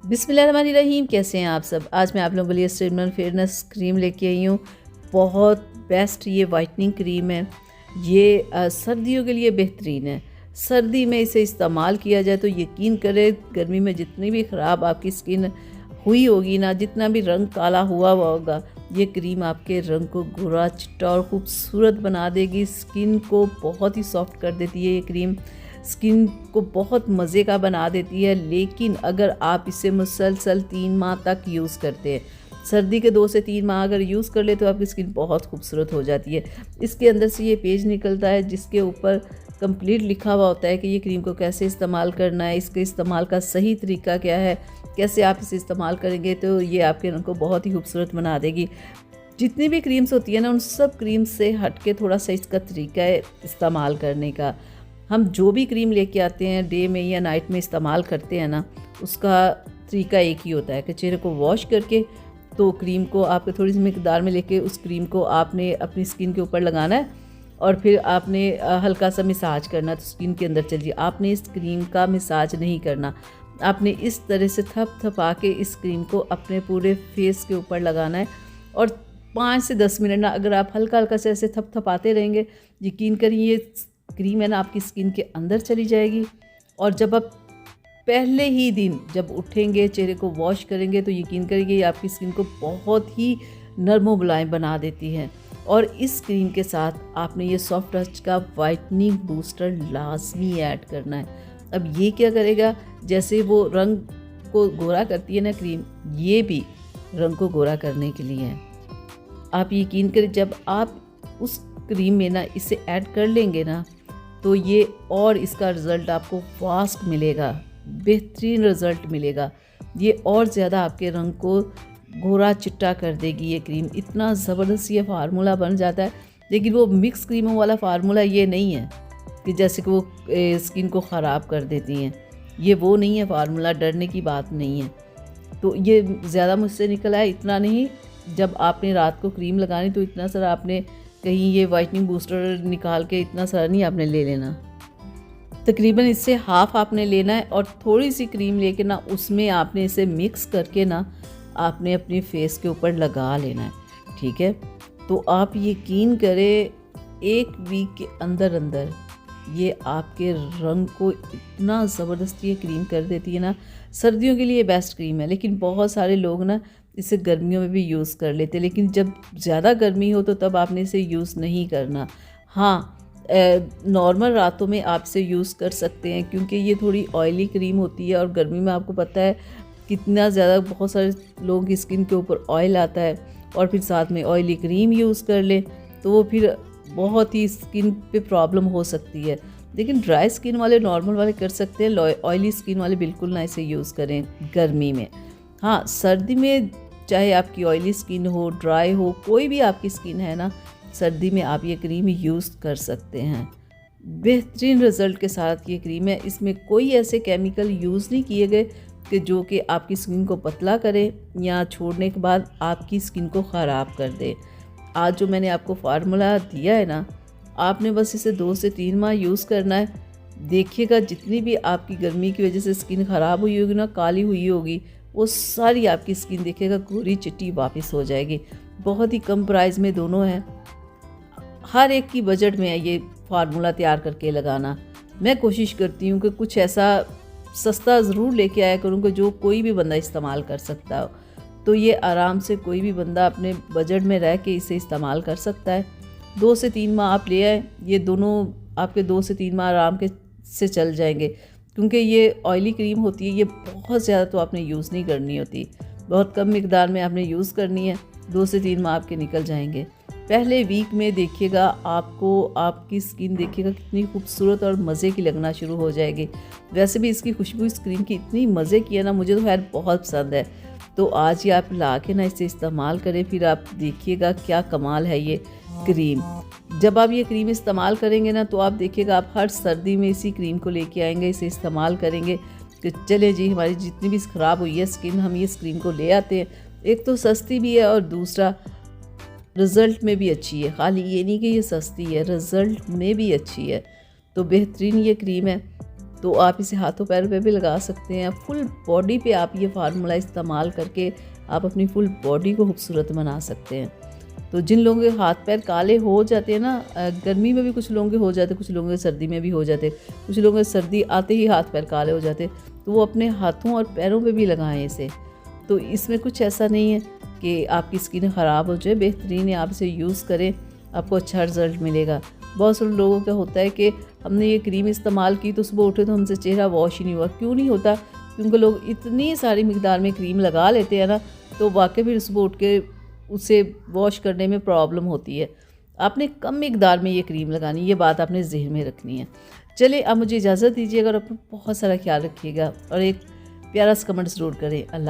बिस्मिल्लाहिर्रहमानिर्रहीम। कैसे हैं आप सब। आज मैं आप लोगों के लिए स्ट्रेटनर फेयरनेस क्रीम लेके आई हूँ। बहुत बेस्ट ये वाइटनिंग क्रीम है। ये सर्दियों के लिए बेहतरीन है। सर्दी में इसे इस्तेमाल किया जाए तो यकीन करें गर्मी में जितनी भी ख़राब आपकी स्किन हुई होगी ना, जितना भी रंग काला हुआ होगा, ये क्रीम आपके रंग को गोरा चिट्टा और खूबसूरत बना देगी। स्किन को बहुत ही सॉफ्ट कर देती है ये क्रीम, स्किन को बहुत मज़े का बना देती है। लेकिन अगर आप इसे मुसलसल 3 माह तक यूज़ करते हैं, सर्दी के 2 से 3 माह अगर यूज़ कर ले तो आपकी स्किन बहुत खूबसूरत हो जाती है। इसके अंदर से ये पेज निकलता है जिसके ऊपर कंप्लीट लिखा हुआ होता है कि ये क्रीम को कैसे इस्तेमाल करना है, इसके इस्तेमाल का सही तरीका क्या है, कैसे आप इसे इस्तेमाल करेंगे तो ये आपके रंग को बहुत ही खूबसूरत बना देगी। जितनी भी क्रीम्स होती है ना, उन सब क्रीम से हट के थोड़ा सा इसका तरीका है इस्तेमाल करने का। हम जो भी क्रीम लेके आते हैं डे में या नाइट में इस्तेमाल करते हैं ना, उसका तरीका एक ही होता है कि चेहरे को वॉश करके तो क्रीम को आपके थोड़ी सी मिकदार में लेके उस क्रीम को आपने अपनी स्किन के ऊपर लगाना है और फिर आपने हल्का सा मसाज करना है तो स्किन के अंदर चलिए। आपने इस क्रीम का मसाज नहीं करना, आपने इस तरह से थपथपा के इस क्रीम को अपने पूरे फेस के ऊपर लगाना है और 5 से 10 मिनट ना अगर आप हल्का हल्का से ऐसे थपथपाते रहेंगे, यकीन करिए ये क्रीम है ना आपकी स्किन के अंदर चली जाएगी। और जब आप पहले ही दिन जब उठेंगे चेहरे को वॉश करेंगे तो यकीन करिए ये आपकी स्किन को बहुत ही नरम व मुलायम बना देती है। और इस क्रीम के साथ आपने ये सॉफ्ट टच का वाइटनिंग बूस्टर लाजमी ऐड करना है। अब ये क्या करेगा, जैसे वो रंग को गोरा करती है ना क्रीम, ये भी रंग को गोरा करने के लिए है। आप यकीन करें जब आप उस क्रीम में ना इसे ऐड कर लेंगे ना तो ये और इसका रिज़ल्ट आपको फास्ट मिलेगा, बेहतरीन रिज़ल्ट मिलेगा। ये और ज़्यादा आपके रंग को गोरा चिट्टा कर देगी ये क्रीम। इतना ज़बरदस्त ये फार्मूला बन जाता है। लेकिन वो मिक्स क्रीमों वाला फार्मूला ये नहीं है कि जैसे कि वो स्किन को ख़राब कर देती हैं, ये वो नहीं है फार्मूला, डरने की बात नहीं है। तो ये ज़्यादा मुझसे निकला है, इतना नहीं। जब आपने रात को क्रीम लगानी तो इतना सारा आपने कहीं ये वाइटनिंग बूस्टर निकाल के इतना सारा नहीं आपने ले लेना। तकरीबन इससे हाफ़ आपने लेना है और थोड़ी सी क्रीम लेके ना उसमें आपने इसे मिक्स करके ना आपने अपने फेस के ऊपर लगा लेना है, ठीक है। तो आप यकीन करें 1 वीक के अंदर अंदर ये आपके रंग को इतना ज़बरदस्त ये क्रीम कर देती है ना। सर्दियों के लिए बेस्ट क्रीम है, लेकिन बहुत सारे लोग ना इसे गर्मियों में भी यूज़ कर लेते हैं, लेकिन जब ज़्यादा गर्मी हो तो तब आपने इसे यूज़ नहीं करना। हाँ, नॉर्मल रातों में आप इसे यूज़ कर सकते हैं क्योंकि ये थोड़ी ऑयली क्रीम होती है और गर्मी में आपको पता है कितना ज़्यादा बहुत सारे लोगों की स्किन के ऊपर ऑयल आता है और फिर साथ में ऑयली क्रीम यूज़ कर ले तो वो फिर बहुत ही स्किन पे प्रॉब्लम हो सकती है। लेकिन ड्राई स्किन वाले नॉर्मल वाले कर सकते हैं, ऑयली स्किन वाले बिल्कुल ना इसे यूज़ करें गर्मी में। हाँ, सर्दी में चाहे आपकी ऑयली स्किन हो, ड्राई हो, कोई भी आपकी स्किन है ना, सर्दी में आप ये क्रीम यूज़ कर सकते हैं। बेहतरीन रिज़ल्ट के साथ ये क्रीम है। इसमें कोई ऐसे केमिकल यूज़ नहीं किए गए कि जो कि आपकी स्किन को पतला करे या छोड़ने के बाद आपकी स्किन को ख़राब कर दे। आज जो मैंने आपको फार्मूला दिया है ना, आपने बस इसे 2 से 3 माह यूज़ करना है। देखिएगा जितनी भी आपकी गर्मी की वजह से स्किन ख़राब हुई होगी ना, काली हुई होगी, वो सारी आपकी स्किन देखिएगा गोरी चिट्टी वापस हो जाएगी। बहुत ही कम प्राइस में दोनों हैं, हर एक की बजट में है ये फार्मूला तैयार करके लगाना। मैं कोशिश करती हूँ कि कुछ ऐसा सस्ता ज़रूर लेके आया करूँ कि जो कोई भी बंदा इस्तेमाल कर सकता हो। तो ये आराम से कोई भी बंदा अपने बजट में रह के इसे इस्तेमाल कर सकता है। 2 से 3 माह आप ले आए, ये दोनों आपके 2 से 3 माह आराम के से चल जाएंगे क्योंकि ये ऑयली क्रीम होती है। ये बहुत ज़्यादा तो आपने यूज़ नहीं करनी होती, बहुत कम मिकदार में आपने यूज़ करनी है। 2 से 3 माह आपके निकल जाएंगे। पहले वीक में देखिएगा आपको आपकी स्किन देखिएगा कितनी खूबसूरत और मज़े की लगना शुरू हो जाएगी। वैसे भी इसकी खुशबू इस क्रीम की इतनी मज़े की है ना, मुझे तो खैर बहुत पसंद है। तो आज ही आप ला के ना इसे इस्तेमाल करें, फिर आप देखिएगा क्या कमाल है ये क्रीम। जब आप ये क्रीम इस्तेमाल करेंगे ना तो आप देखिएगा आप हर सर्दी में इसी क्रीम को लेके आएंगे, इसे इस्तेमाल करेंगे कि चले जी हमारी जितनी भी ख़राब हुई है स्किन, हम ये क्रीम को ले आते हैं। एक तो सस्ती भी है और दूसरा रिज़ल्ट में भी अच्छी है। खाली ये नहीं कि ये सस्ती है, रिज़ल्ट में भी अच्छी है। तो बेहतरीन ये क्रीम है। तो आप इसे हाथों पैरों पे भी लगा सकते हैं। फुल बॉडी पे आप ये फार्मूला इस्तेमाल करके आप अपनी फुल बॉडी को खूबसूरत बना सकते हैं। तो जिन लोगों के हाथ पैर काले हो जाते हैं ना, गर्मी में भी कुछ लोगों के हो जाते, कुछ लोगों के सर्दी में भी हो जाते, कुछ लोगों के सर्दी आते ही हाथ पैर काले हो जाते, तो वो अपने हाथों और पैरों पे भी लगाएं इसे। तो इसमें कुछ ऐसा नहीं है कि आपकी स्किन ख़राब हो जाए, बेहतरीन है, आप इसे यूज़ करें, आपको अच्छा रिज़ल्ट मिलेगा। बहुत सारे लोगों का होता है कि हमने ये क्रीम इस्तेमाल की तो सुबह उठे तो हमसे चेहरा वॉश ही नहीं हुआ। क्यों नहीं होता? क्योंकि लोग इतनी सारी मिकदार में क्रीम लगा लेते हैं ना, तो वाकई फिर सुबह उठ के उसे वॉश करने में प्रॉब्लम होती है। आपने कम मिकदार में ये क्रीम लगानी, ये बात आपने ज़हन में रखनी है। चलिए अब मुझे इजाज़त दीजिएगा और अपना बहुत सारा ख्याल रखिएगा और एक प्यारा सा कमेंट ज़रूर करें। अल्लाह।